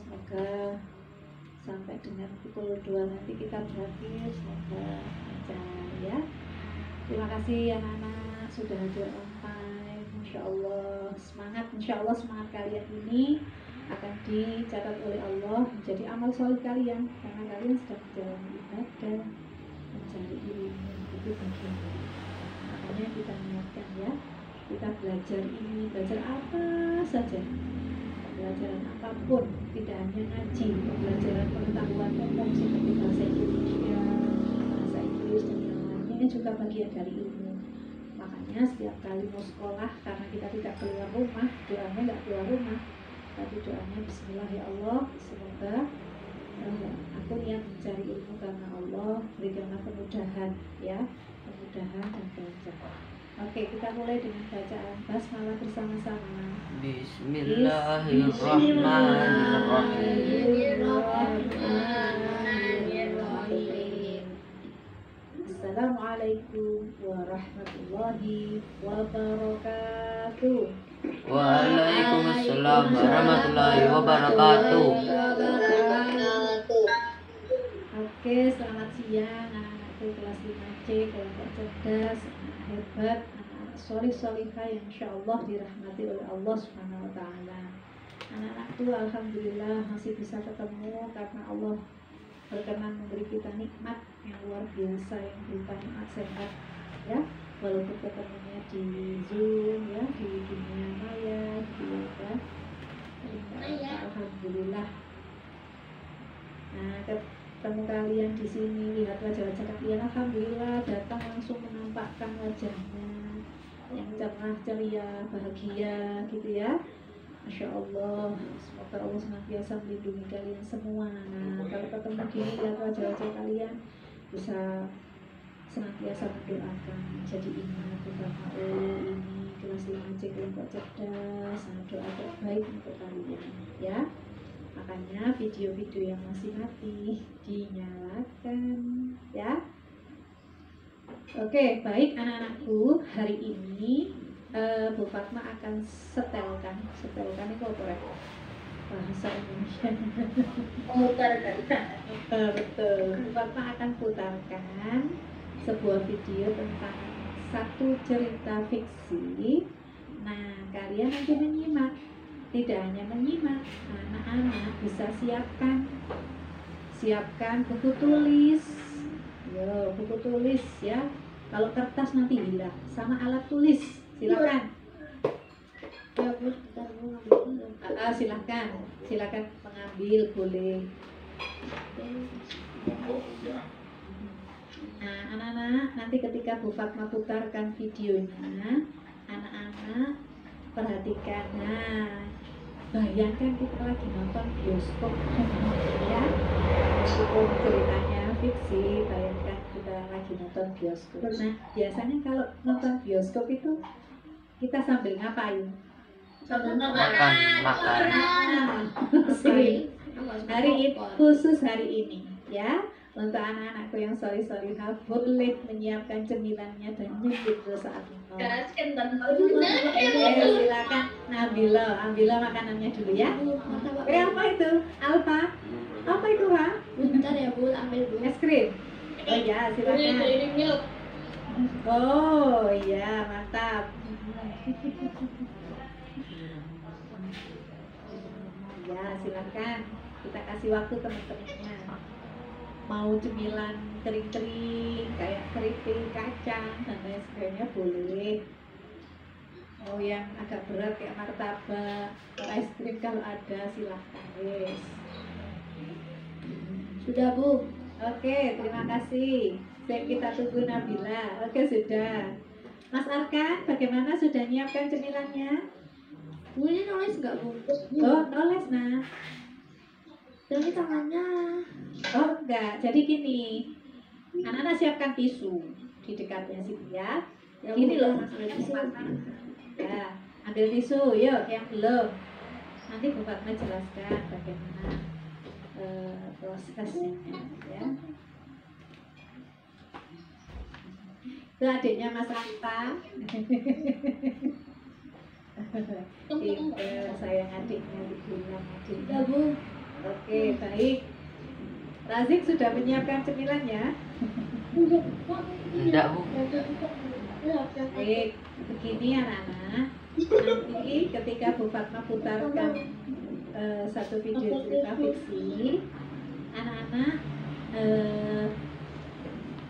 Semoga sampai dengan pukul 2 nanti kita berakhir, semoga lancar ya. Terima kasih anak-anak sudah hadir on time. Masya Allah, semangat. Insya Allah semangat kalian ini akan dicatat oleh Allah menjadi amal soleh kalian, karena kalian sedang menjalani ibadah, mencari ilmu. Itu bagian dari makanya kita niatkan ya, kita belajar ini, belajar apa saja, pembelajaran apapun, tidak hanya ngaji, pembelajaran pengetahuan umum seperti bahasa Indonesia, bahasa Inggris dan yang lainnya juga bagian dari ilmu. Makanya setiap kali mau sekolah, karena kita tidak keluar rumah, doanya nggak keluar rumah, tapi doanya Bismillah ya Allah, semoga aku niat mencari ilmu karena Allah, berikanlah kemudahan ya, kemudahan dan kelancaran. Oke, kita mulai dengan bacaan basmalah bersama-sama. Bismillahirrahmanirrahim. Assalamualaikum warahmatullahi wabarakatuh. Waalaikumsalam warahmatullahi wabarakatuh. Oke, selamat siang anak-anakku kelas 5C, kelompok cerdas, anak hebat, anak solih-solihah yang insya Allah dirahmati oleh Allah Subhanahu wa Ta'ala. Anak-anakku, alhamdulillah masih bisa ketemu karena Allah berkenan memberi kita nikmat yang luar biasa, yang berupa nikmat sehat ya, walaupun ketemunya di Zoom ya, di dunia maya gitu ya. Alhamdulillah. Nah, ketemu kalian di sini, lihat wajah-wajah kalian, alhamdulillah datang langsung menampakkan wajahnya yang cerah, ceria, bahagia gitu ya. Masya Allah, semoga Allah senantiasa melindungi kalian semua. Nah, kalau ketemu gini, lihat wajah-wajah kalian, bisa senantiasa mendoakan, jadi ingat betapa ini kelas 5C kelompok cerdas, doa terbaik untuk kalian ya. Makanya video-video yang masih mati dinyalakan ya. Oke, baik anak-anakku, hari ini Bu Fatma akan setelkan itu apa ya? Bahasa Indonesia. Putarkan. Betul. Bu Fatma akan putarkan sebuah video tentang satu cerita fiksi. Nah, kalian nanti menyimak. Tidak hanya menyimak, anak-anak bisa siapkan buku tulis. Yo, buku tulis ya. Kalau kertas nanti hilang, sama alat tulis. Silakan. Silakan mengambil, boleh. Nah, anak-anak, nanti ketika Bu Fatma putarkan videonya, anak-anak perhatikan. Nah, bayangkan kita lagi nonton bioskop ya, meskipun ceritanya fiksi, bayangkan kita lagi nonton bioskop. Nah, biasanya kalau nonton bioskop itu kita sambil ngapain? Makan. Khusus hari ini ya, untuk anak-anakku yang solih-solihah boleh menyiapkan cemilannya dan nyebut saat nonton. Silakan Nabila makanannya dulu ya. Apa itu? Alfa? Apa itu, Ha? Bentar ya Bu, ambil dulu. Es krim? Oh ya, silakan. Oh iya, mantap. Ya, silakan. Kita kasih waktu teman-temannya. Mau cemilan kering-kering kayak keripik, kacang dan lain sebagainya boleh. Mau yang agak berat kayak martabak, es krim kalau ada silakan. Yes. Sudah Bu. Oke, terima kasih. Kita tunggu Nabila. Oke, sudah. Mas Arkan, bagaimana, sudah nyiapkan cemilannya? Bu, ini nulis nggak Bu? Oh, nulis nah. Ini tangannya. Oh, enggak. Jadi gini, anak-anak siapkan tisu di dekatnya situ ya. Ini loh, ya, ambil tisu, yuk yang belum. Nanti Bu Fatma jelaskan bagaimana prosesnya ya. Itu adiknya Mas Anta. Itu sayang adiknya, dibilang adiknya. Ya Bu. Oke, baik. Razik sudah menyiapkan cemilannya? Enggak, Bu. Baik, begini anak-anak. Nanti ketika Bu Fatma putarkan satu video cerita fiksi, anak-anak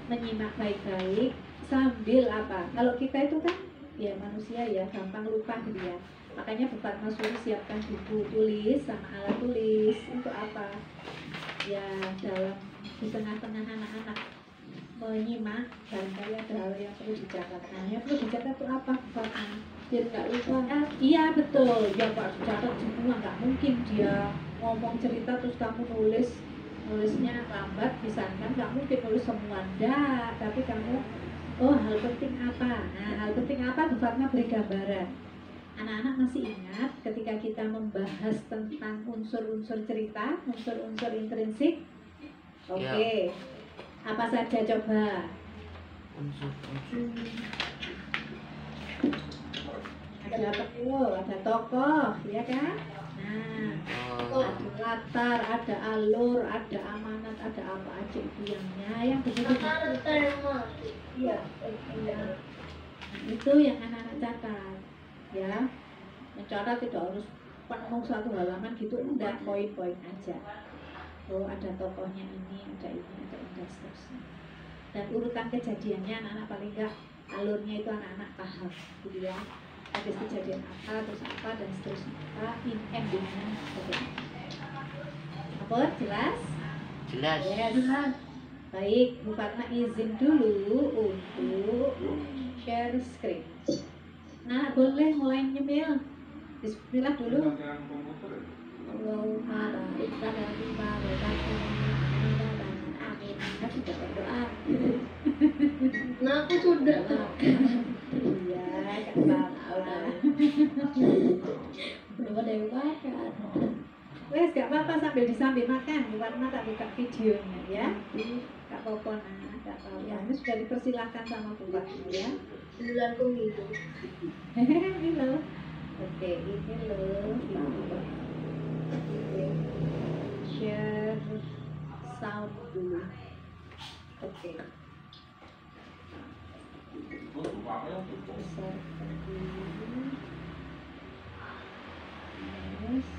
menyimak baik-baik sambil apa? Kalau kita itu kan ya manusia ya gampang lupa gitu ya. Makanya Bu Fatma suruh siapkan buku tulis sama alat tulis untuk apa? Ya dalam di tengah-tengah anak-anak menyimak barangkali ada hal yang perlu dicatat. Nah, yang perlu dicatat itu apa Bu Fatma? Biar nggak lupa. Iya betul, ya Pak dicatat semua, nggak mungkin dia ngomong cerita terus kamu nulisnya lambat, misalkan nggak mungkin nulis semua, enggak, tapi kamu hal penting apa? Nah hal penting apa Bu Fatma beri gambaran. Anak-anak masih ingat ketika kita membahas tentang unsur-unsur cerita, unsur-unsur intrinsik? Oke. Apa saja coba? Unsur. Ada apa dulu? Ada tokoh, ya kan? Nah, ada latar, ada alur, ada amanat, ada apa aja itu yang begitu. Iya, itu yang anak-anak catat, ya. Mencatat tidak harus penuh satu halaman gitu, enggak, poin-poin aja. Oh, ada tokohnya ini, ada ini, dan seterusnya. Dan urutan kejadiannya anak-anak paling enggak alurnya itu anak-anak paham, gitu ya. Habis kejadian apa, terus apa, dan seterusnya apa, endingnya bagaimana. Apa? Jelas? Jelas. Yes. Baik, Bu Fatma izin dulu untuk share screen. Nah, boleh mulai nyemil. Bismillah dulu. Allahumma barik lana fima razaqtana. Amin. Aku sudah berdoa. Nah, aku sudah. Iya, Kak Bapa. Belum ada yang makan. Wes, gak apa-apa sambil makan. Bu Fatma tak buka videonya ya. Gak apa-apa, nah, gak apa-apa. Ini sudah dipersilahkan sama Bu Fatma ya. Bulan pemilu. Ini loh. Oke, ini loh. Oke. Share sound dulu. Oke. Besarkan dulu. Yes.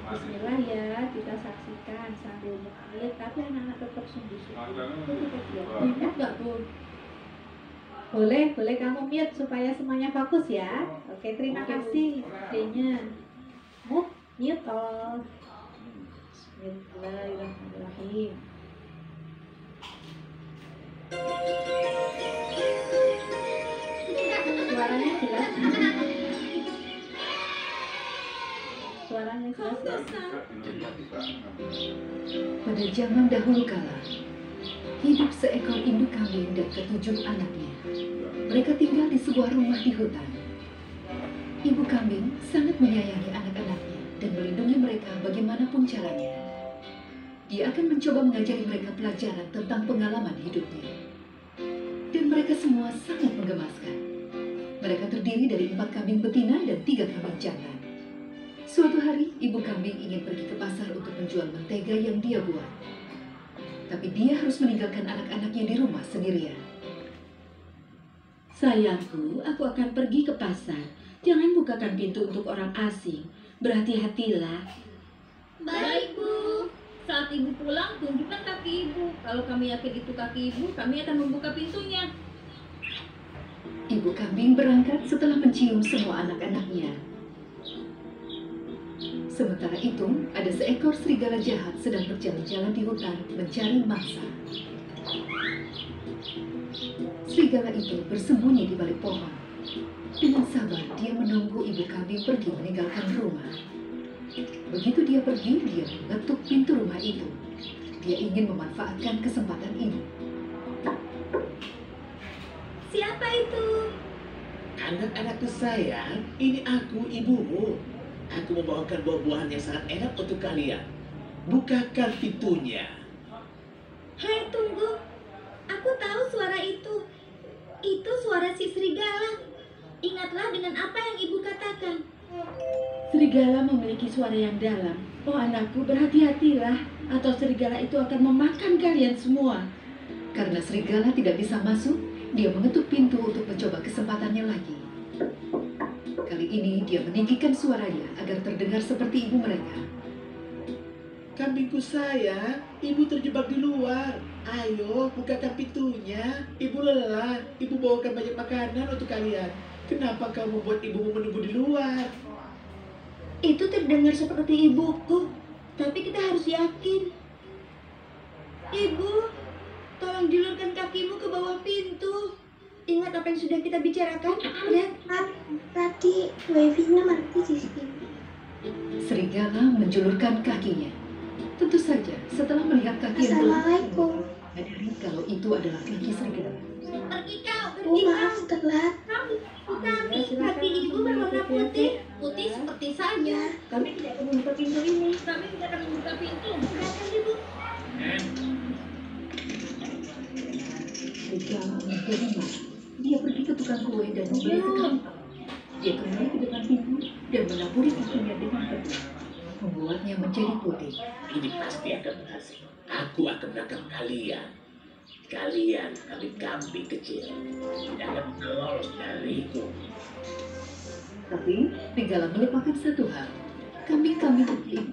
Bismillah ya, kita saksikan sambil melihat, tapi anak-anak tetap sungguh-sungguh. Enggak, Bu. Boleh kamu mute supaya semuanya fokus ya. Oke, terima kasih idenya. Mute all. Bismillahirrahmanirrahim. Suaranya jelas? Suaranya jelas ya? Pada zaman dahulu kala, hidup seekor induk kambing dan ketujuh anaknya. Mereka tinggal di sebuah rumah di hutan. Ibu kambing sangat menyayangi anak-anaknya dan melindungi mereka bagaimanapun caranya. Dia akan mencoba mengajari mereka pelajaran tentang pengalaman hidupnya. Dan mereka semua sangat menggemaskan. Mereka terdiri dari 4 kambing betina dan 3 kambing jantan. Suatu hari, ibu kambing ingin pergi ke pasar untuk menjual mentega yang dia buat. Tapi dia harus meninggalkan anak-anaknya di rumah sendirian. Sayangku, aku akan pergi ke pasar. Jangan bukakan pintu untuk orang asing. Berhati-hatilah. Baik, Bu. Saat ibu pulang, tunjukkan kaki ibu. Kalau kami yakin itu kaki ibu, kami akan membuka pintunya. Ibu kambing berangkat setelah mencium semua anak-anaknya. Sementara itu, ada seekor serigala jahat sedang berjalan-jalan di hutan mencari mangsa. Serigala itu bersembunyi di balik pohon. Dengan sabar, dia menunggu ibu kambing pergi meninggalkan rumah. Begitu dia pergi, dia mengetuk pintu rumah itu. Dia ingin memanfaatkan kesempatan ini. Siapa itu? Anak-anakku sayang, ini aku, ibumu. Aku membawakan buah-buahan yang sangat enak untuk kalian. Bukakan pintunya. Hai, tunggu. Aku tahu suara itu. Itu suara si serigala. Ingatlah dengan apa yang ibu katakan. Serigala memiliki suara yang dalam. Oh anakku, berhati-hatilah, atau serigala itu akan memakan kalian semua. Karena serigala tidak bisa masuk, dia mengetuk pintu untuk mencoba kesempatannya lagi. Kali ini dia meninggikan suaranya agar terdengar seperti ibu mereka. Kambingku sayang, ibu terjebak di luar. Ayo, bukakan pintunya. Ibu lelah, ibu bawakan banyak makanan untuk kalian. Kenapa kamu membuat ibumu menunggu di luar? Itu terdengar seperti ibuku, tapi kita harus yakin. Ibu, tolong julurkan kakimu ke bawah pintu. Ingat apa yang sudah kita bicarakan? Lihat, tadi wifi-nya mati di sini. Serigala menjulurkan kakinya. Tentu saja, setelah melihat kaki yang telah Assalamualaikum. menyadari kalau itu adalah kaki serigala. Pergi kau, pergi kau. Telat. Kami, kaki ibu berwarna putih. Putih seperti saya. Kami tidak akan membuka pintu ini. Kami tidak akan membuka pintu. Bukakan ibu. Serigala menjadi marah. Dia pergi ke tukang kue dan membeli sekali. Dia kembali ke depan pintu dan menaburi kakinya dengan pedang, membuatnya menjadi putih. Ini pasti akan berhasil. Aku akan menangkap kalian. Kalian kambing-kambing kecil. Tidak akan lolos dariku. Tapi serigala melupakan satu hal. Kambing-kambing kecil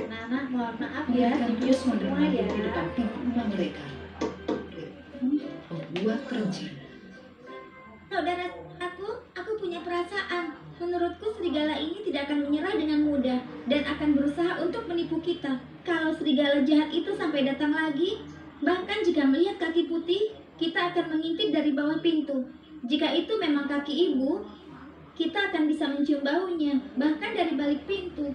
Nana, mohon maaf ya, mereka video terus semua mendengar ya. di depan pintu rumah mereka. Membuat rencana. Saudara aku punya perasaan. Menurutku serigala ini tidak akan menyerah dengan mudah dan akan berusaha untuk menipu kita. Kalau serigala jahat itu sampai datang lagi, bahkan jika melihat kaki putih, kita akan mengintip dari bawah pintu. Jika itu memang kaki ibu, kita akan bisa mencium baunya, bahkan dari balik pintu.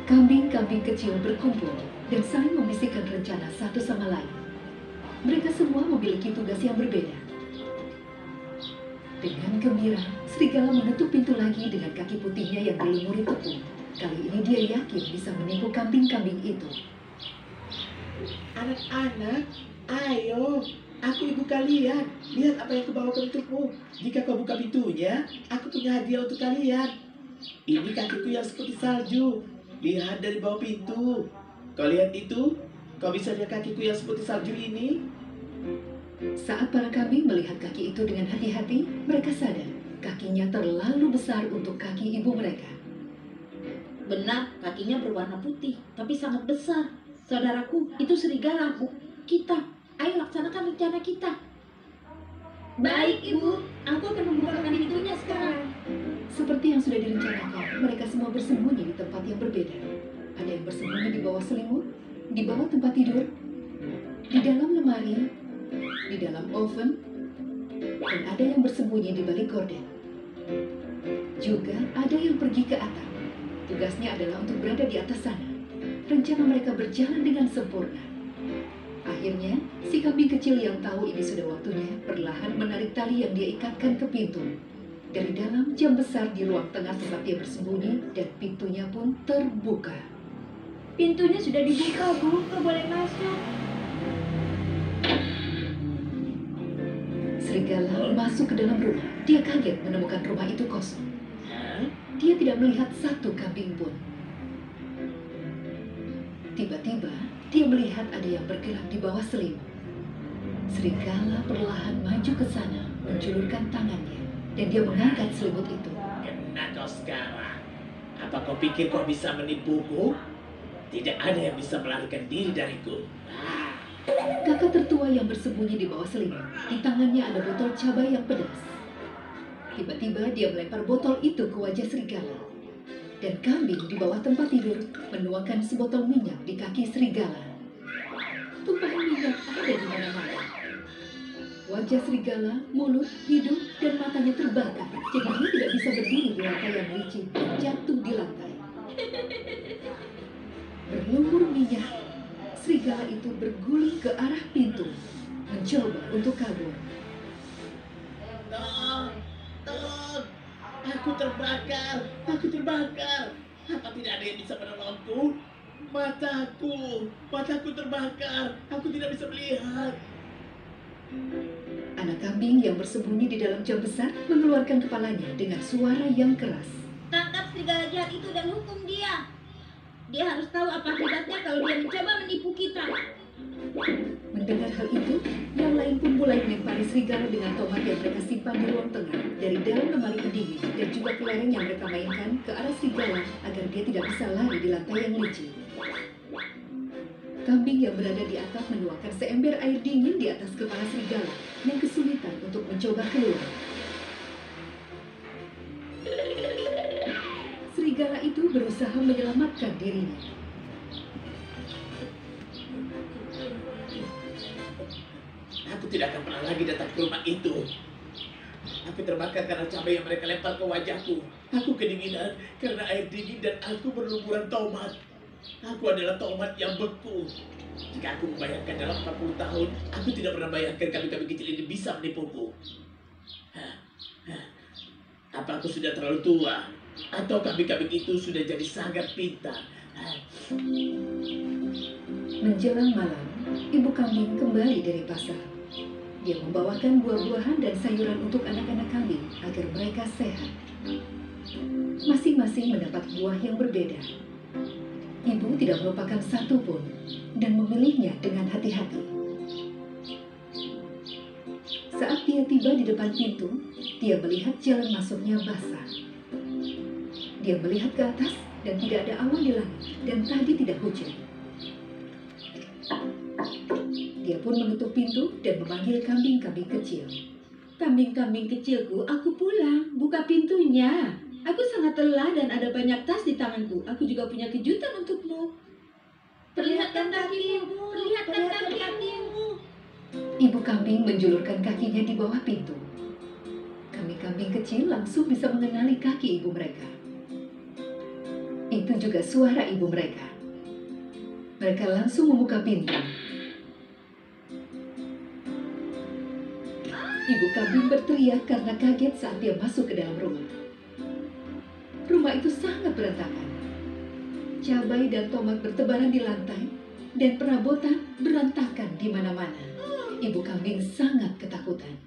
Kambing-kambing kecil berkumpul dan saling membisikkan rencana satu sama lain. Mereka semua memiliki tugas yang berbeda. Dengan gembira, serigala menutup pintu lagi dengan kaki putihnya yang dilumuri tepung. Kali ini dia yakin bisa menipu kambing-kambing itu. Anak-anak, ayo. Aku ibu kalian. Lihat apa yang kubawakan untukmu. Jika kau buka pintunya, aku punya hadiah untuk kalian. Ini kakiku yang seperti salju. Lihat dari bawah pintu. Kau lihat itu? Kau bisa lihat kakiku yang seperti salju ini? Saat para kambing melihat kaki itu dengan hati-hati, mereka sadar kakinya terlalu besar untuk kaki ibu mereka. Benar, kakinya berwarna putih, tapi sangat besar. Saudaraku, itu serigala, Bu. Kita, ayo laksanakan rencana kita. Baik ibu, aku akan membukakan pintunya sekarang. Seperti yang sudah direncanakan, mereka semua bersembunyi di tempat yang berbeda. Ada yang bersembunyi di bawah selimut, di bawah tempat tidur, di dalam lemari, di dalam oven, dan ada yang bersembunyi di balik gorden. Juga ada yang pergi ke atap. Tugasnya adalah untuk berada di atas sana. Rencana mereka berjalan dengan sempurna. Akhirnya, si kambing kecil yang tahu ini sudah waktunya perlahan menarik tali yang dia ikatkan ke pintu. Dari dalam jam besar di ruang tengah tempat dia bersembunyi, dan pintunya pun terbuka. Pintunya sudah dibuka, Bu. Kau boleh masuk. Serigala masuk ke dalam rumah. Dia kaget menemukan rumah itu kosong. Hah? Dia tidak melihat satu kambing pun. Tiba-tiba, dia melihat ada yang bergerak di bawah selimut. Serigala perlahan maju ke sana, menjulurkan tangannya, dan dia mengangkat selimut itu. Kena kau sekarang. Apa kau pikir kau bisa menipuku? Tidak ada yang bisa melarikan diri dariku. Kakak tertua yang bersembunyi di bawah selimut, di tangannya ada botol cabai yang pedas. Tiba-tiba dia melempar botol itu ke wajah serigala. Dan kambing di bawah tempat tidur menuangkan sebotol minyak di kaki serigala. Tumpahan minyak ada di mana-mana. Wajah serigala, mulut, hidung, dan matanya terbakar. Jadi dia tidak bisa berdiri di lantai yang licin dan jatuh di lantai. Berlumur minyak, serigala itu berguling ke arah pintu, mencoba untuk kabur. Tolong, tolong. Aku terbakar, aku terbakar. Apa tidak ada yang bisa menolongku? Mataku terbakar. Aku tidak bisa melihat. anak kambing yang bersembunyi di dalam jam besar mengeluarkan kepalanya dengan suara yang keras. Tangkap serigala jahat itu dan hukum dia. Dia harus tahu apa akibatnya kalau dia mencoba menipu kita. Mendengar hal itu, yang lain pun mulai melempari serigala dengan tomat yang mereka simpan di ruang tengah dari dalam lemari pendingin dan juga kelereng yang mereka mainkan ke arah serigala agar dia tidak bisa lari di lantai yang licin. Kambing yang berada di atap menuangkan seember air dingin di atas kepala serigala yang kesulitan untuk mencoba keluar. Serigala itu berusaha menyelamatkan dirinya. Aku tidak akan pernah lagi datang ke rumah itu. Aku terbakar karena cabai yang mereka lempar ke wajahku. Aku kedinginan karena air dingin dan aku berlumuran tomat. Aku adalah tomat yang beku. Jika aku membayangkan dalam 40 tahun, aku tidak pernah bayangkan kambing-kambing kecil ini bisa menipuku. Apa aku sudah terlalu tua? Atau kambing-kambing itu sudah jadi sangat pintar? Menjelang malam, ibu kambing kembali dari pasar. Dia membawakan buah-buahan dan sayuran untuk anak-anak kambing agar mereka sehat. Masing-masing mendapat buah yang berbeda. Ibu tidak melupakan satu pun dan memilihnya dengan hati-hati. Saat dia tiba di depan pintu, dia melihat jalan masuknya basah. Dia melihat ke atas dan tidak ada awan di langit dan tadi tidak hujan. Dia pun menutup pintu dan memanggil kambing-kambing kecil. Kambing-kambing kecilku, aku pulang. Buka pintunya. Aku sangat lelah dan ada banyak tas di tanganku. Aku juga punya kejutan untukmu. Perlihatkan kakimu, perlihatkan kakimu. Ibu kambing menjulurkan kakinya di bawah pintu. Kambing-kambing kecil langsung bisa mengenali kaki ibu mereka. Itu juga suara ibu mereka. Mereka langsung membuka pintu. Ibu kambing berteriak karena kaget saat dia masuk ke dalam rumah. Rumah itu sangat berantakan. Cabai dan tomat bertebaran di lantai, dan perabotan berantakan di mana-mana. Ibu kambing sangat ketakutan.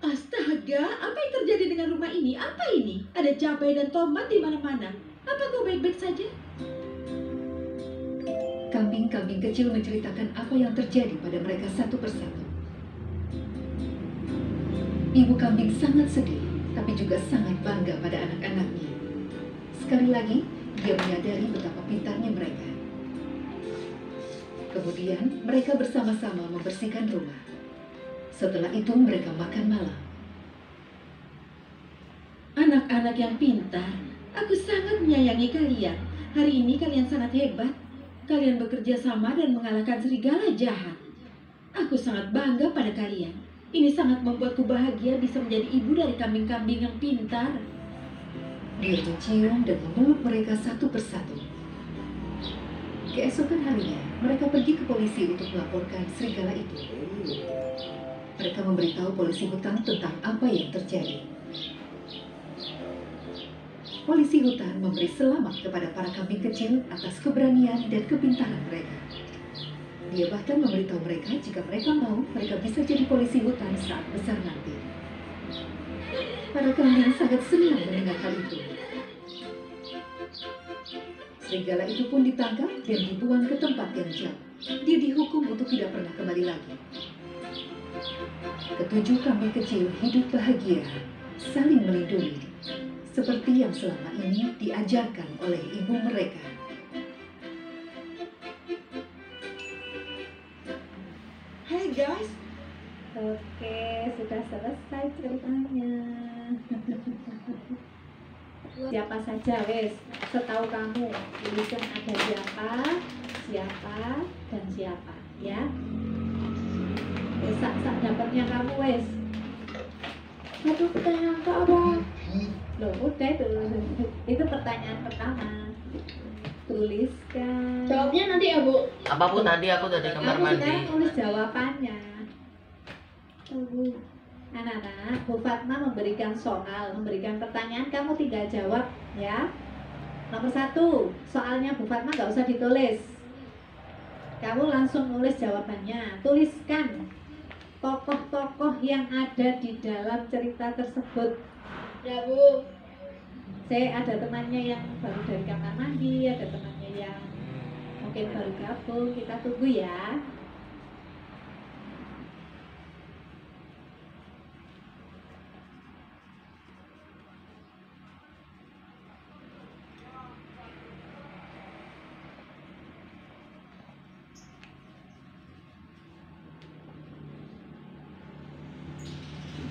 Astaga, apa yang terjadi dengan rumah ini? Apa ini? Ada cabai dan tomat di mana-mana. Apa kau baik-baik saja? Kambing-kambing kecil menceritakan apa yang terjadi pada mereka satu persatu. Ibu kambing sangat sedih, tapi juga sangat bangga pada anak-anaknya. Sekali lagi, dia menyadari betapa pintarnya mereka. Kemudian, mereka bersama-sama membersihkan rumah. Setelah itu, mereka makan malam. Anak-anak yang pintar, aku sangat menyayangi kalian. Hari ini kalian sangat hebat. Kalian bekerja sama dan mengalahkan serigala jahat. Aku sangat bangga pada kalian. Ini sangat membuatku bahagia bisa menjadi ibu dari kambing-kambing yang pintar. Dia mencium dan memeluk mereka satu persatu. Keesokan harinya, mereka pergi ke polisi untuk melaporkan serigala itu. Mereka memberitahu polisi hutan tentang apa yang terjadi. Polisi hutan memberi selamat kepada para kambing kecil atas keberanian dan kepintaran mereka. Dia bahkan memberitahu mereka jika mereka mau, mereka bisa jadi polisi hutan saat besar nanti. Para kambing sangat senang mendengar hal itu. Serigala itu pun ditangkap dan dibuang ke tempat yang jauh. Dia dihukum untuk tidak pernah kembali lagi. Ketujuh kambing kecil hidup bahagia, saling melindungi, seperti yang selama ini diajarkan oleh ibu mereka. Hai guys, Oke, sudah selesai ceritanya. Siapa saja, wes? Setahu kamu, tulisan ada siapa, siapa, dan siapa, ya? Sak dapatnya kamu, wes. Aduh, pertanyaan ke apa? Loh, udah itu pertanyaan pertama. Tuliskan. Jawabnya nanti ya, Bu. Apa Bu tadi aku dari kamar Kamu mandi? sekarang tulis jawabannya. Tunggu. Anak-anak, Bu Fatma memberikan soal, memberikan pertanyaan, kamu tinggal jawab, ya. Nomor 1, soalnya Bu Fatma nggak usah ditulis. Kamu langsung nulis jawabannya, tuliskan. tokoh-tokoh yang ada di dalam cerita tersebut. Ya Bu. Saya ada temannya yang baru dari kamar mandi, ada temannya yang mungkin baru gabung. Kita tunggu ya.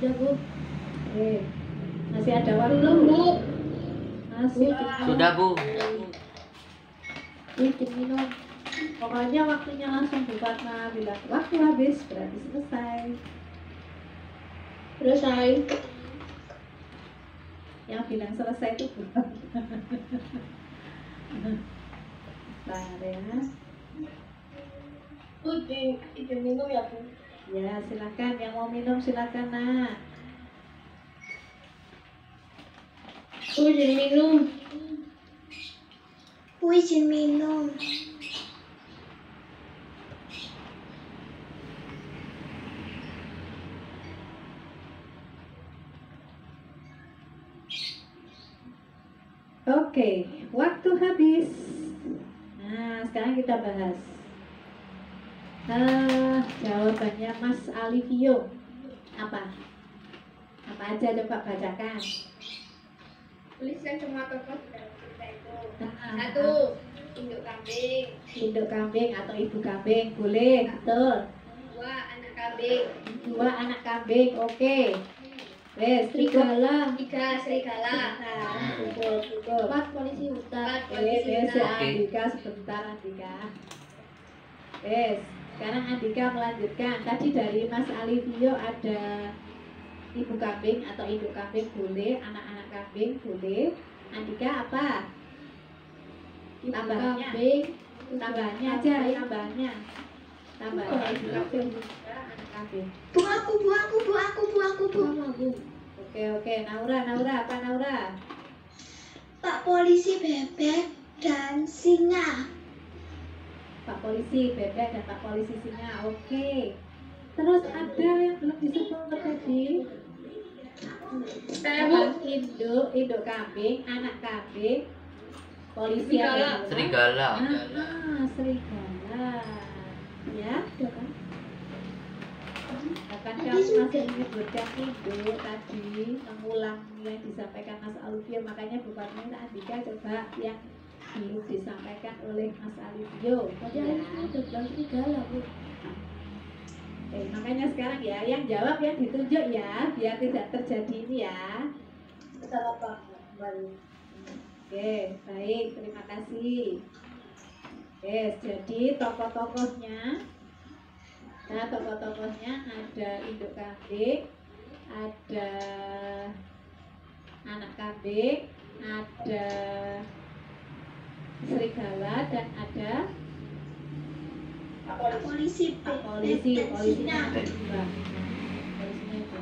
Sudah Bu. Masih ada waktu. Bu. Masih. Sudah, Bu. Bikin minum. Pokoknya waktunya langsung Bu Fatma bilang waktu habis berarti selesai. Selesai. Yang bilang selesai itu Bu Fatma. Bentar ya. Bu, izin minum ya Bu. Ya silakan, yang mau minum silakan nak. Bu, izin minum. Bu, izin minum. Oke, waktu habis. Nah, sekarang kita bahas. Jawabannya Mas Alivio apa? Apa aja coba bacakan. Tuliskan semua tokoh dalam cerita itu. Nah, Satu, induk kambing. induk kambing atau ibu kambing boleh, betul. Dua, anak kambing. Dua anak kambing, oke. Wes, Serigala. Tiga, serigala. Nah, cukup. Empat, polisi hutan. Wes, Andika sebentar Andika. Wes, sekarang Andika melanjutkan. Tadi dari Mas Alivio ada ibu kambing atau induk kambing boleh, anak-anak kambing boleh. Andika apa? Tambahannya. Tambahannya aja, tambahannya. Tambahannya ibu kambing, anak kambing. Bu, aku. Oke, Naura, apa Naura? Pak polisi bebek dan singa. Pak polisi bebek dan Pak polisi singa, oke. Terus ada yang belum disebut tadi? Induk kambing, anak kambing, polisi ada dua. Serigala. Serigala. Ya, udah kan? Bahkan kamu masih menyebutkan induk tadi, mengulang yang disampaikan Mas Alivio, makanya Bu Fatma Andika coba yang belum disampaikan oleh Mas Alivio. Serigala, Bu. Makanya sekarang ya, yang jawab yang ditunjuk ya, biar tidak terjadi ini ya. Salah Pak. Oke, baik, terima kasih. Jadi tokoh-tokohnya, nah tokoh-tokohnya ada induk kambing, ada anak kambing, ada serigala, dan ada Polisi polisinya ada dua. Polisinya ada.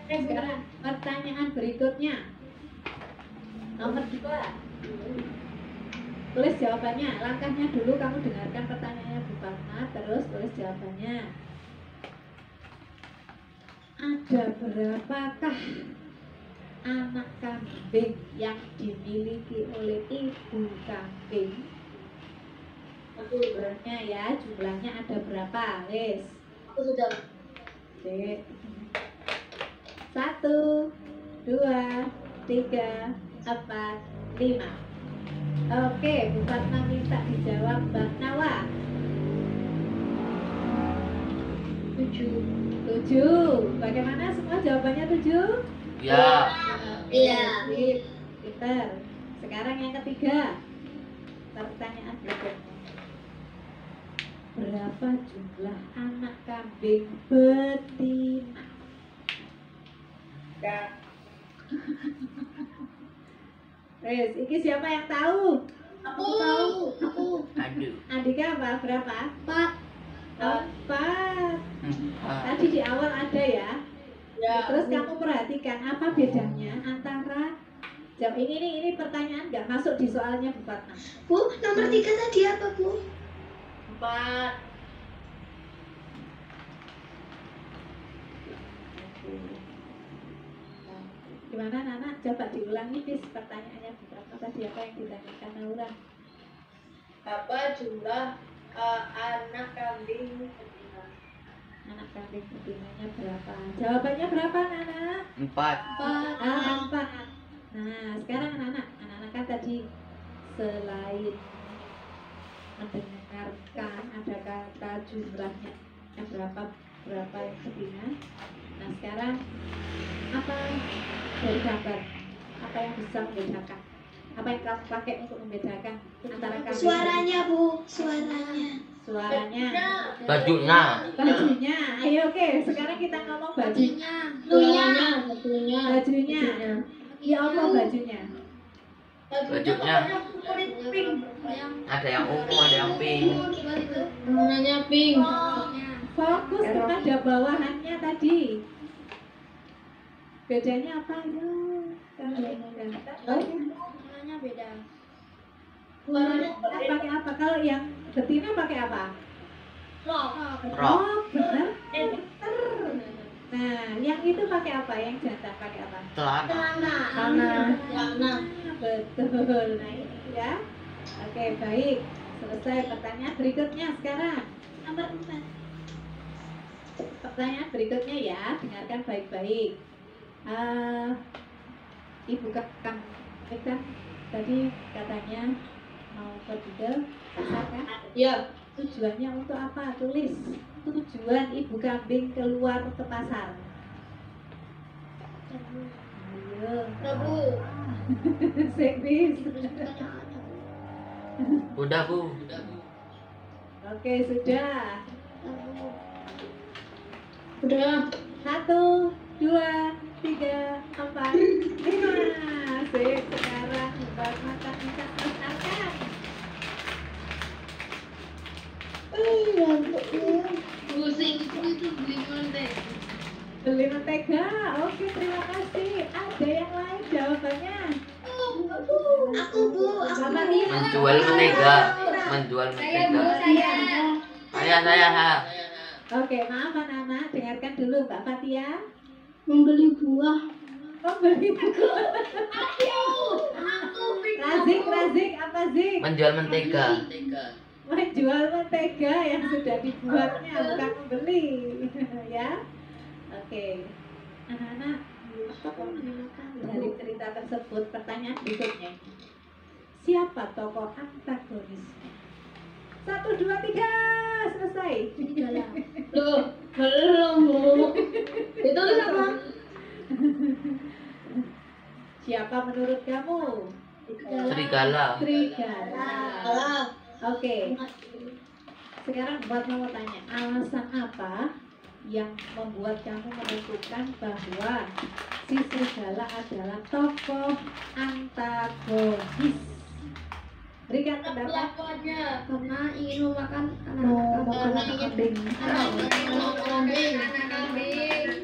Sekarang pertanyaan berikutnya nomor 2. Tulis jawabannya. Langkahnya dulu kamu dengarkan pertanyaannya Bu Fatma, terus tulis jawabannya. Ada berapakah anak kambing yang dimiliki oleh ibu kambing? Jumlahnya ya, jumlahnya ada berapa? Wes. Aku sudah. Oke. 1, 2, 3, 4, 5. Oke, Bu Fatma minta dijawab Mbak Nawa. 7. Bagaimana semua jawabannya 7? Ya. Iya. Pinter. Sekarang yang ketiga. Pertanyaan berikutnya. Berapa jumlah anak kambing betina? Wes, ini siapa yang tahu? Aku. Aduh. Andika apa? Berapa? 4. 4. Tadi di awal ada ya. Terus kamu perhatikan apa bedanya antara jawab ini pertanyaan nggak masuk di soalnya Bu Fatma. Bu, nomor 3 tadi apa, Bu? 4. Nah, gimana Nana? Coba diulangi bis pertanyaannya berapa tadi, apa yang ditanyakan Naura? Apa jumlah anak kambing betina? Anak kambing betinanya berapa? Jawabannya berapa Nana? 4. 4. Nah, sekarang anak-anak kan tadi selain mendengarkan ada kata jumlahnya berapa yang betina. Nah, sekarang apa dari gambar? Apa yang bisa membedakan? Apa yang kamu pakai untuk membedakan antara kambing? Suaranya, Bu. Suaranya. Bajunya. Bajunya. Ayo, oke. Sekarang kita ngomong bajunya. Bajunya. Ya apa bajunya? Bajunya. Ada yang ungu, ada yang pink. Warnanya pink. Fokus kepada bawahannya tadi. Bedanya apa ya? Warnanya beda. Warnanya pakai apa? Kalau yang betina pakai apa? Rok. Benar. Nah, yang itu pakai apa? Yang jantan pakai apa? Celana. Betul. Nah, ini ya. Oke, baik. Selesai pertanyaan berikutnya sekarang. Nomor 4. Pertanyaan berikutnya ya, dengarkan baik-baik. Ibu Kang kan tadi katanya mau pergi ke pasar kan? Ya. Tujuannya untuk apa? Tulis. Tujuan ibu kambing keluar ke pasar. Ayo. Rabu. Sekbis. Udah, Bu. Oke, sudah. Udah. 1, 2, 3, 4, 5. Sip, sekarang buat mata kita selesaikan. Pusing itu beli konten. Beli mentega. Oke, terima kasih. Ada yang lain jawabannya? Aku, Bu. Bapak Tia. Menjual mentega. Saya. Oke, maaf anak-anak, dengarkan dulu Mbak Fatia. Membeli buah. Membeli buku. Razik, apa Zik? Menjual mentega. Menjual mentega yang sudah dibuatnya, bukan membeli. Ya. Oke. Anak-anak, dari cerita tersebut, pertanyaan berikutnya. Siapa tokoh antagonisnya? 1, 2, 3, selesai. Loh, belum, Bu. Itu apa? Siapa menurut kamu? Serigala. Oke. Sekarang buat mau tanya, alasan apa yang membuat kamu menentukan bahwa si serigala adalah tokoh antagonis? Berikan pendapat. Karena ingin memakan Anak kambing.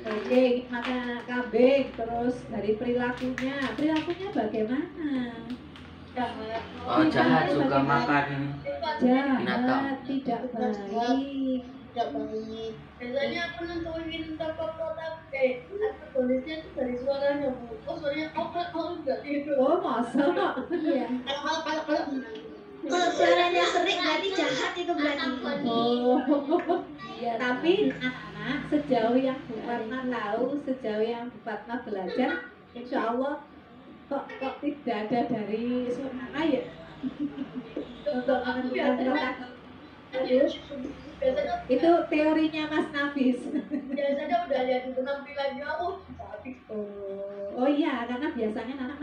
Oke, makan anak kambing. Terus dari perilakunya bagaimana? Oh, jahat, suka makan Jahat, binatang. tidak baik. Tidak baik. Biasanya aku nentuin tokoh antagonisnya itu dari suaranya, Bu. Oh, suaranya enggak gitu. Oh, masa? Iya. Kalau suaranya serik berarti jahat itu berarti. Oh, tapi anak-anak sejauh yang Bu Fatma tahu, sejauh yang Bu Fatma belajar, insya Allah kok tidak ada dari suara ya untuk menentukan protagonis. Itu teorinya Mas Nafis. Biasanya udah lihat di penampilannya, cantik. Oh iya, karena biasanya anak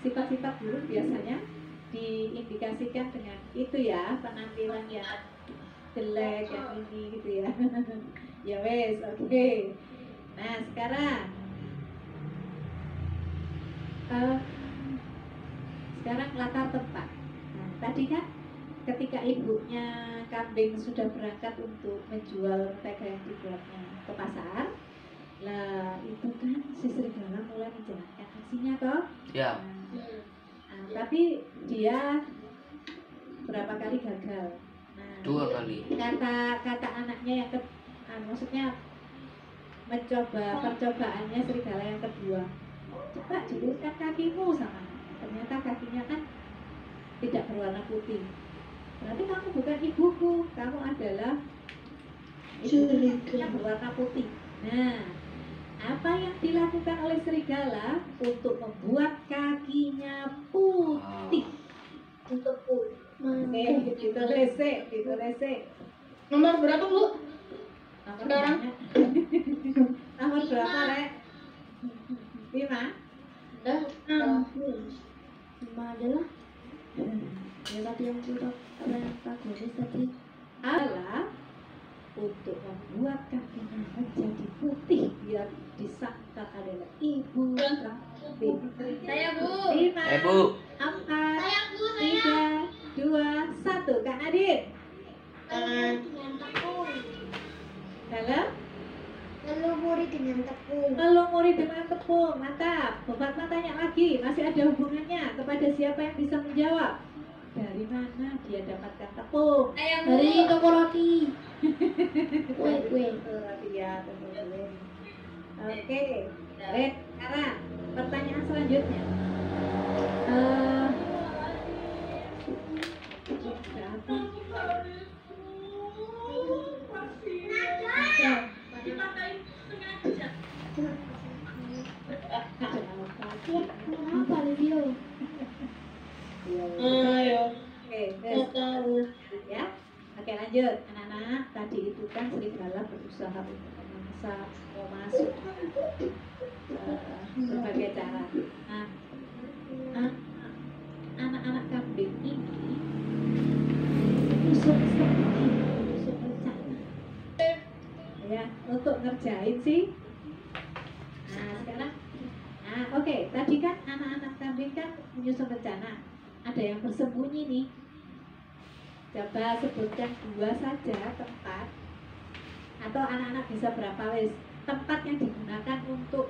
sifat-sifat buruk biasanya diindikasikan dengan itu ya, penampilan yang jelek yang ini gitu ya. Ya wes, oke. Nah sekarang latar tempat. Nah, tadi kan ketika ibunya kambing sudah berangkat untuk menjual mentega yang dibuatnya ke pasar, lah itu kan si serigala mulai menjalankan aksinya toh. Ya. Nah, tapi dia berapa kali gagal. Nah, 2 kali. Kata anaknya yang maksudnya mencoba percobaannya serigala yang kedua. Coba julurkan kakimu sama. Ternyata kakinya kan tidak berwarna putih. Berarti kamu bukan ibuku, kamu adalah ibu yang berwarna putih. Nah, apa yang dilakukan oleh serigala untuk membuat kakinya putih? Untuk pun. Oke, ditulis. Nomor berapa, Bu? Nomor Sekarang? banyak. Nomor berapa, Rek? 5? Dah. 5 adalah ya tadi yang kita protagonis tadi. Adalah untuk membuat kakinya menjadi putih biar disangka adalah ibu kambing. Saya, Bu. 5, Bu. 4, Saya, Bu. 3, 2, 1. Kak Nadine. Dengan tepung. Dalam Melumuri dengan tepung. melumuri dengan tepung. Mantap. Bapak tanya lagi, masih ada hubungannya kepada siapa yang bisa menjawab? Dari mana dia dapatkan tepung? Saya, Bu. Dari toko roti. Kue. Ya, teman-teman. Oke, baik. Sekarang pertanyaan selanjutnya. Kenapa Livio? Ayo. Oke, terus. Ya. Oke, lanjut. Anak-anak, tadi itu kan serigala berusaha untuk memaksa mau masuk berbagai cara. Nah, anak-anak kambing ini musuh rencana. Ya, untuk ngerjain sih. Nah, sekarang oke, tadi kan anak-anak kambing kan menyusun rencana. Ada yang bersembunyi nih. Coba sebutkan 2 saja tempat, atau anak-anak bisa berapa wis tempat yang digunakan untuk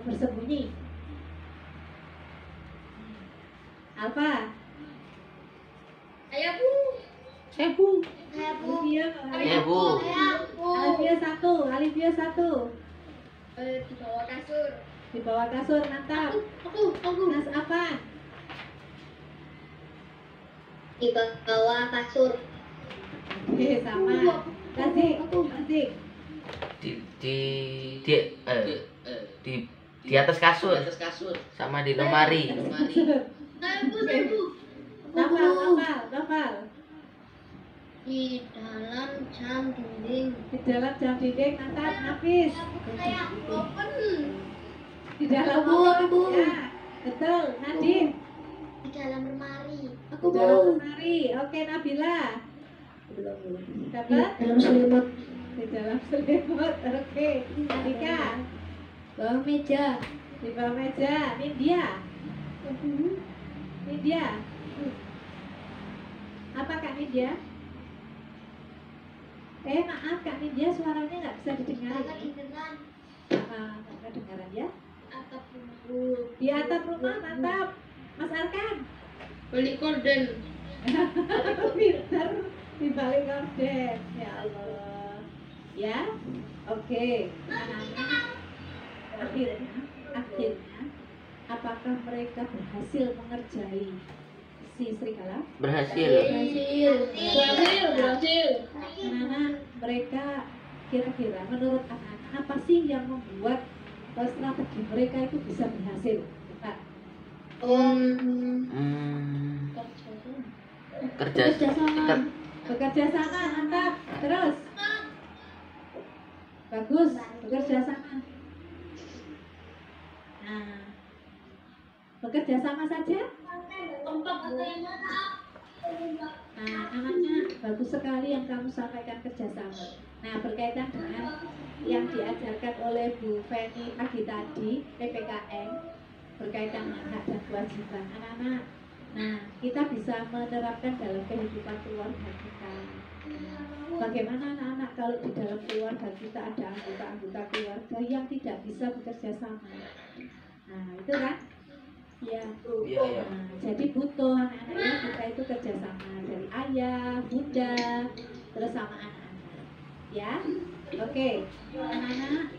bersembunyi. Alfa, Saya, Bu. Saya Bu. Alivia, Bu. Alivia 1. Di bawah kasur. Di bawah kasur, mantap. Aku. Nas apa? Di bawah kasur. Oke, sama. Kasih. Di atas kasur. Sama di lemari. Saya, Bu. Nafal. Di dalam jam dinding. Di dalam jam dinding, mantap. Nafis. Saya open. Di dalam Bu. Ya, betul. Nadine. Di dalam lemari. Di dalam lemari. Oke, Nabila. Dapat? Dalam selimut. Di dalam selimut. Oke. Andika. Bawah meja. Di bawah meja. Nindya. Apa Kak Nindya? Maaf Kak Nindya, suaranya nggak bisa didengar ini. Nggak kedengaran ya? Atap rumah. Di atap rumah, mantap. Mas Arkan. Beli korden. Pinter di balik gorden. Ya Allah. Ya, oke. Anak-anak, akhirnya, apakah mereka berhasil mengerjai si serigala? Berhasil. Berhasil. Anak-anak, mereka kira-kira menurut anak-anak apa sih yang membuat strategi mereka itu bisa berhasil? Pak, Kerja sama. bekerja sama, mantap. Terus, bagus, bekerja sama. Nah, bekerja sama saja. Nah, anak-anak, bagus sekali yang kamu sampaikan kerjasama. Nah, berkaitan dengan yang diajarkan oleh Bu Feni pagi tadi, PPKN, berkaitan dengan hak dan kewajiban anak-anak. Nah, kita bisa menerapkan dalam kehidupan keluarga kita. Bagaimana anak-anak kalau di dalam keluarga kita ada anggota-anggota keluarga yang tidak bisa bekerja sama? Nah, itu kan? Ya, Iya. nah, jadi butuh anak-anak kita itu kerjasama dari ayah, bunda, terus sama anak-anak. Ya, Oke, anak-anak.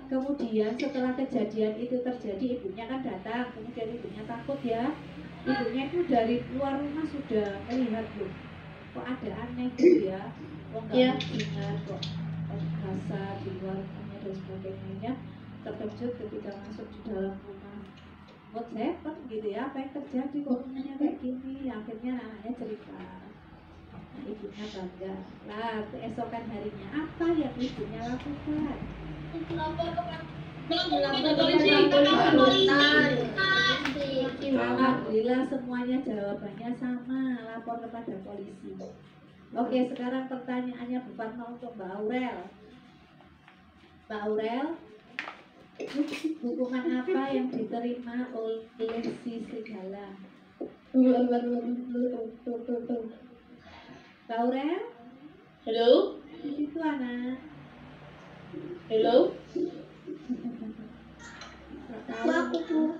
Kemudian setelah kejadian itu terjadi, ibunya kan datang, kemudian ibunya takut ya. Ibunya itu dari luar rumah sudah melihat loh, kok ada aneh gitu ya, kok nggak dengar kok basah di luar rumahnya dan sebagainya. Terkejut ketika masuk di dalam rumah. What's happened gitu ya, apa yang terjadi kok rumahnya kayak gini. Akhirnya anaknya cerita. Nah, ibunya bangga. Lah, keesokan harinya apa yang ibunya lakukan? Alhamdulillah semuanya jawabannya sama, lapor kepada polisi. Oke, sekarang pertanyaannya Bu Fatma untuk Mbak Aurel. Mbak Aurel, hukuman apa yang diterima oleh si serigala? Mbak Aurel? Halo? Di situ anak. Halo? Aku Bu.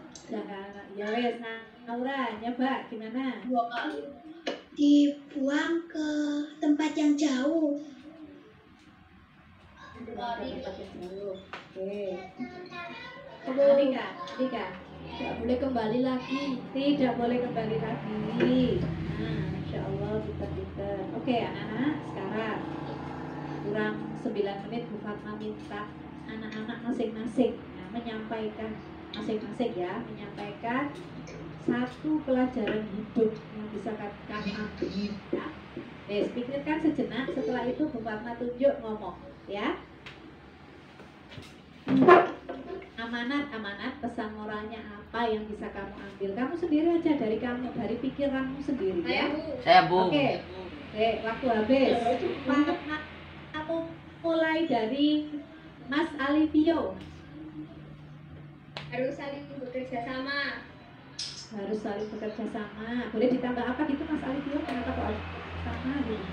Ya wes, nah Aura, nyoba gimana? 2 kali. Dibuang ke tempat yang jauh. Oke. Adika, tidak boleh kembali lagi. Tidak boleh kembali lagi. Nah, Insya Allah pinter-pinter. Oke, anak-anak, sekarang kurang 9 menit Bu Fatma minta anak-anak masing-masing menyampaikan menyampaikan satu pelajaran hidup yang bisa kamu ambil ya. Pikirkan sejenak, setelah itu Bu Fatma tunjuk ngomong ya. Amanat pesan moralnya apa yang bisa kamu ambil? Kamu sendiri aja, dari pikiranmu sendiri ya. Saya Bu. Oke, waktu habis. Kamu mulai dari Mas Alivio. Harus saling bekerja sama. Boleh ditambah apa gitu Mas Alivio? Kenapa kok harus sama gitu?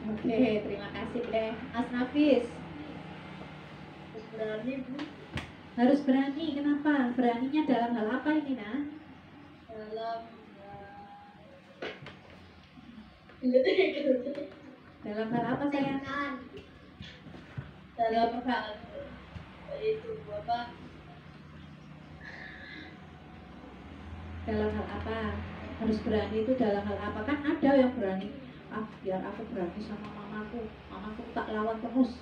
Oke, terima kasih deh. Mas Nafis. Berani Bu. Harus berani, kenapa? Beraninya dalam hal apa ini, Nah? Dalam hal apa sayang? Dalam hal itu Bapak. Dalam hal apa? Harus berani itu dalam hal apa? Kan ada yang berani, biar aku berani sama mamaku tak lawan terus.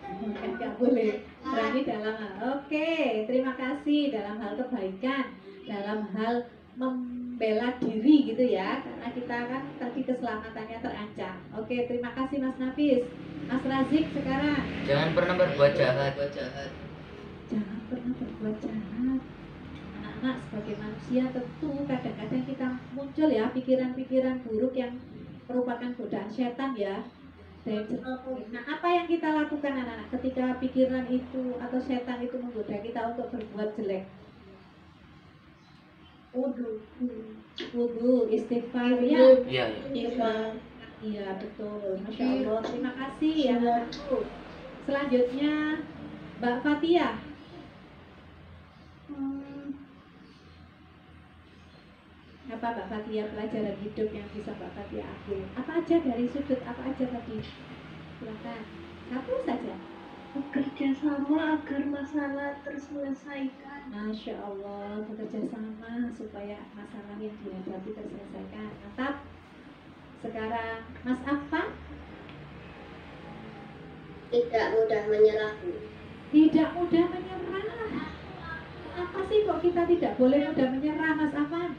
Kan nggak boleh. Berani dalam hal, oke, terima kasih, dalam hal kebaikan, dalam hal membela diri gitu ya, karena kita kan tadi keselamatannya terancam. Oke, terima kasih Mas Nafis. Mas Razik sekarang. Jangan pernah berbuat jahat. Jangan pernah berbuat jahat. Anak-anak sebagai manusia tentu kadang-kadang kita muncul ya pikiran-pikiran buruk yang merupakan godaan setan ya. Nah, apa yang kita lakukan anak-anak ketika pikiran itu atau setan itu menggoda kita untuk berbuat jelek? Wudu, istighfar ya. Iya. Iya betul, Masya Allah. Terima kasih ya anakku. Selanjutnya Mbak Fatia. Apa Mbak Fatia pelajaran hidup yang bisa Mbak Fatia ambil? Apa aja dari sudut apa aja tadi? Silakan. Satu saja. Bekerja sama agar masalah terselesaikan. Masya Allah, bekerja sama supaya masalah yang dihadapi terselesaikan. Mantap. Sekarang Mas Afan. Tidak mudah menyerah. Tidak mudah menyerah. Apa sih kok kita tidak boleh mudah menyerah, Mas Afan?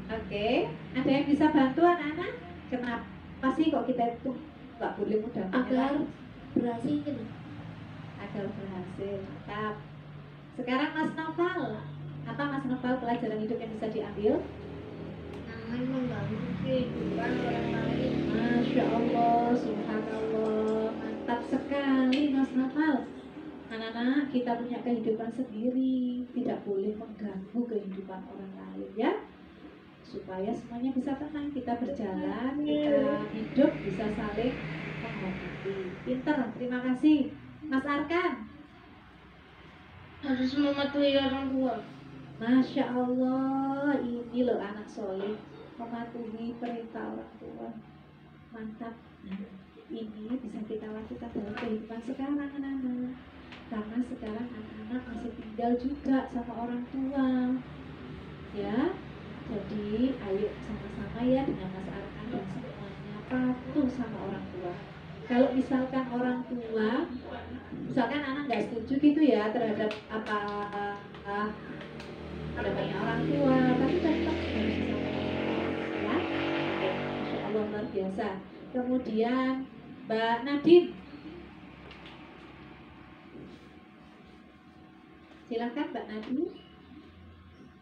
Oke, ada yang bisa bantu anak-anak? Kenapa sih kok kita itu nggak boleh mudah menyerah? Berhasil. Agar berhasil, mantap. Sekarang Mas Noval, apa Mas Noval pelajaran hidup yang bisa diambil? Jangan mengganggu kehidupan orang lain. Masya Allah, subhanallah, mantap sekali Mas Noval. Anak-anak, kita punya kehidupan sendiri, tidak boleh mengganggu kehidupan orang lain ya. Supaya semuanya bisa tenang, kita berjalan, kita hidup bisa saling menghormati. Pinter, terima kasih Mas Arkan. Harus mematuhi orang tua. Masya Allah, ini loh anak soleh, mematuhi perintah orang tua. Mantap. Ini bisa kita lakukan dalam kehidupan sekarang anak-anak. Karena sekarang anak-anak masih tinggal juga sama orang tua. Ya, jadi ayo sama-sama ya dengan Mas Arkan dan semuanya patuh sama orang tua. Kalau misalkan orang tua, misalkan anak nggak setuju gitu ya terhadap apa adanya orang tua, tapi tetap harus disampaikan ya. Oke, Masya Allah luar biasa. Kemudian Mbak Nadine, silakan Mbak Nadine.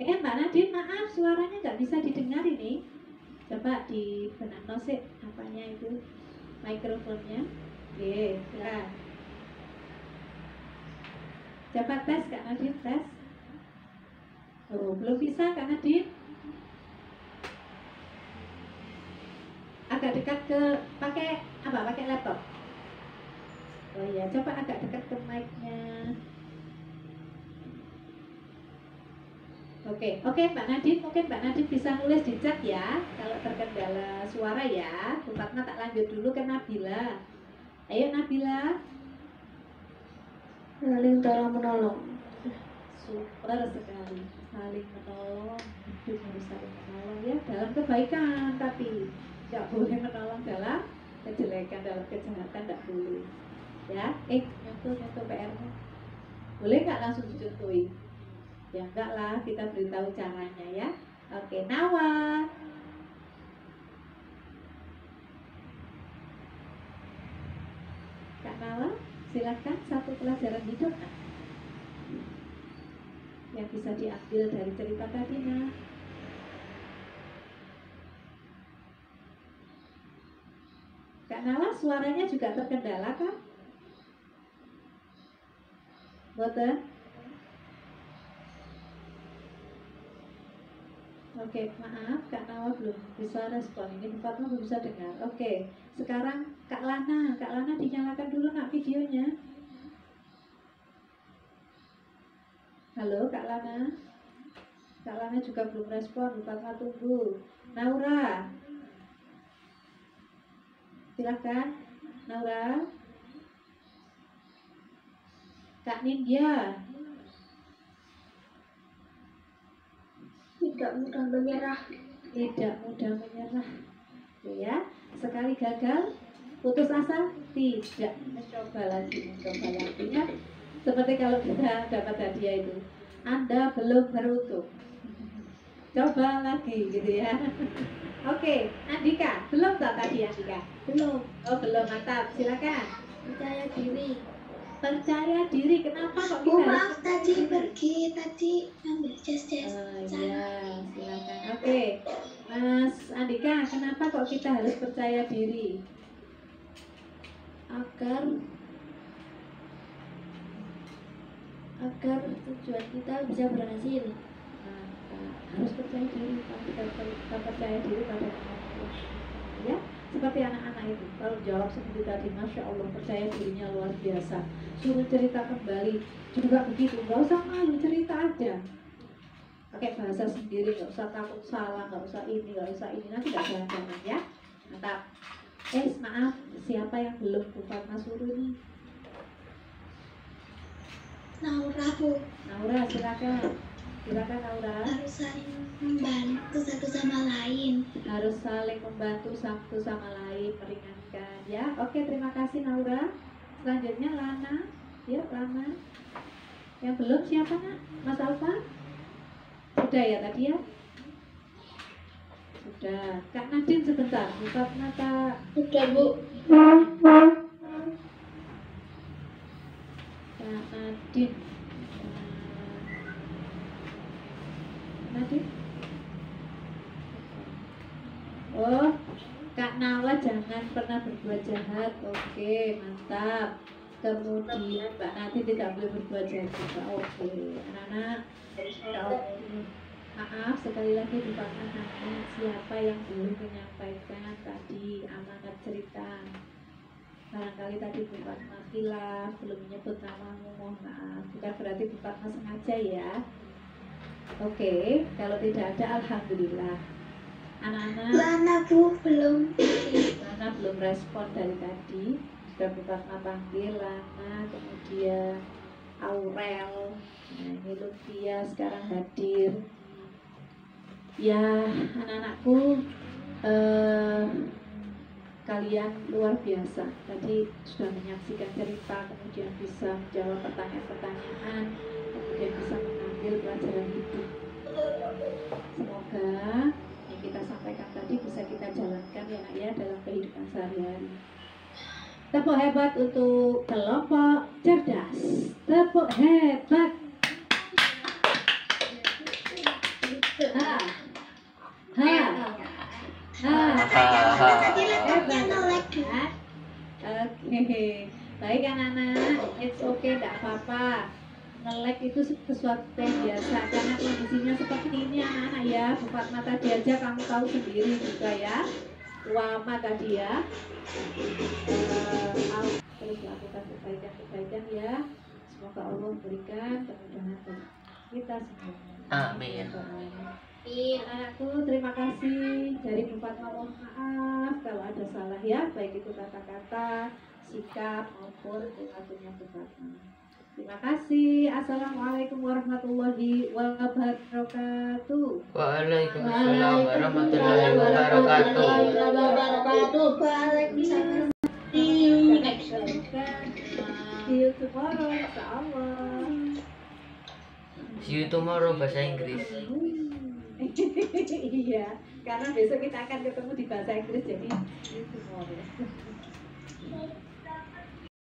Mbak Nadine, maaf suaranya nggak bisa didengar ini. Coba di benak nosik apanya itu mikrofonnya. Oke, silakan. Coba tes Kak Nadine, tes. Oh, belum bisa Kak Nadine. Agak dekat ke pakai apa? Pakai laptop. Oh iya, coba agak dekat ke mic-nya. Oke, Mbak Nadine, mungkin Mbak Nadine bisa nulis di chat ya. Kalau terkendala suara ya, Bu Fatma tak lanjut dulu ke Nabila. Ayo Nabila. Saling tolong menolong. Super sekali, saling menolong, hidup harus saling menolong ya dalam kebaikan, tapi nggak boleh menolong dalam kejelekan, dalam kejahatan nggak boleh ya. Nyentuh PR-nya boleh nggak langsung dicontohi? Ya enggak lah, kita beritahu caranya ya. Oke, Nawa. Kak Nawa, silakan satu pelajaran hidup yang bisa diambil dari cerita tadi, Nah. Kak Nawa, suaranya juga terkendala kan? Boten? Oke, maaf Kak Nawa belum bisa respon. Ini Bu Fatma belum bisa dengar. Oke, sekarang Kak Lana dinyalakan dulu nak videonya. Halo Kak Lana. Kak Lana juga belum respon, Bu Fatma tunggu. Naura. Silakan, Naura. Kak Nindya. Tidak mudah menyerah. Tidak mudah menyerah. Oke ya, sekali gagal, putus asa, tidak, mencoba lagi ya. Seperti kalau kita dapat hadiah itu, Anda belum beruntung, coba lagi gitu ya. Oke, Andika, belum tak tadi Andika? Belum. Oh belum, mantap, silakan. Percaya diri. Percaya diri, kenapa kok Bu, kita maaf tadi pergi, tadi ambil jas. iya, silakan. Oke, Mas Andika, kenapa kok kita harus percaya diri? Agar tujuan kita bisa berhasil. Nah, harus percaya diri, kita percaya diri pada kemampuan. Ya, seperti anak-anak itu, kalau jawab seperti tadi, Masya Allah, percaya dirinya luar biasa. Suruh cerita kembali, juga begitu, nggak usah malu, cerita aja. Pakai bahasa sendiri, nggak usah takut salah, nggak usah ini, nanti nggak jalan-jalan ya. Mantap. Maaf, siapa yang belum Bu Fatma suruh nih? Naura, Bu, Naura, silakan. Silakan Naura. harus saling membantu satu sama lain. Harus saling membantu satu sama lain, meringankan ya. Oke, terima kasih Naura. Selanjutnya Lana. Ya, Lana. Yang belum siapa nak? Mas Alfa? Sudah ya tadi ya? Sudah. Kak Nadine sebentar. Buka mata. Sudah, Bu. Kak Nadine. Nadine. Oh, Kak Nawa jangan pernah berbuat jahat. Oke, mantap. Kemudian Mbak Nadine tidak boleh berbuat jahat juga. Oke, anak-anak. Maaf sekali lagi bukan anak-anak, siapa yang belum menyampaikan tadi amanat cerita? barangkali tadi Bu Fatma khilaf, belum menyebut namamu, mohon maaf. Bukan berarti Bu Fatma sengaja ya. Oke, kalau tidak ada alhamdulillah. Anak-anak Mana Bu? Belum. Lana belum respon dari tadi. Sudah Bu Fatma panggil Lana, kemudian Aurel, nah ini Lutfia sekarang hadir. Ya anak-anakku, kalian luar biasa. Tadi sudah menyaksikan cerita, kemudian bisa menjawab pertanyaan-pertanyaan, kemudian bisa mengambil pelajaran hidup. Semoga yang kita sampaikan tadi bisa kita jalankan ya nak ya dalam kehidupan sehari-hari. Tepuk hebat untuk kelompok cerdas. Tepuk hebat. Ha. Ha. Ha. Hebat. Oke. Baik anak-anak, it's okay, tidak apa-apa. Nge-lag itu sesuatu yang biasa karena kondisinya seperti ini anak-anak ya. Bu Fatma tadi aja kamu tahu sendiri juga ya. Wama tadi ya. Terus lakukan kebaikan-kebaikan ya. Semoga Allah berikan kemudahan bagi kita semua. Amin. Anakku, terima kasih. Dari Bu Fatma mohon maaf kalau ada salah ya, baik itu kata-kata, sikap maupun perilakunya Bu Fatma. Terima kasih. Assalamualaikum warahmatullahi wabarakatuh. Waalaikumsalam warahmatullahi wabarakatuh. Waalaikumsalam. See you next time. See you tomorrow, insyaallah. See you tomorrow bahasa Inggris. Iya, karena besok kita akan ketemu di bahasa Inggris jadi see you tomorrow.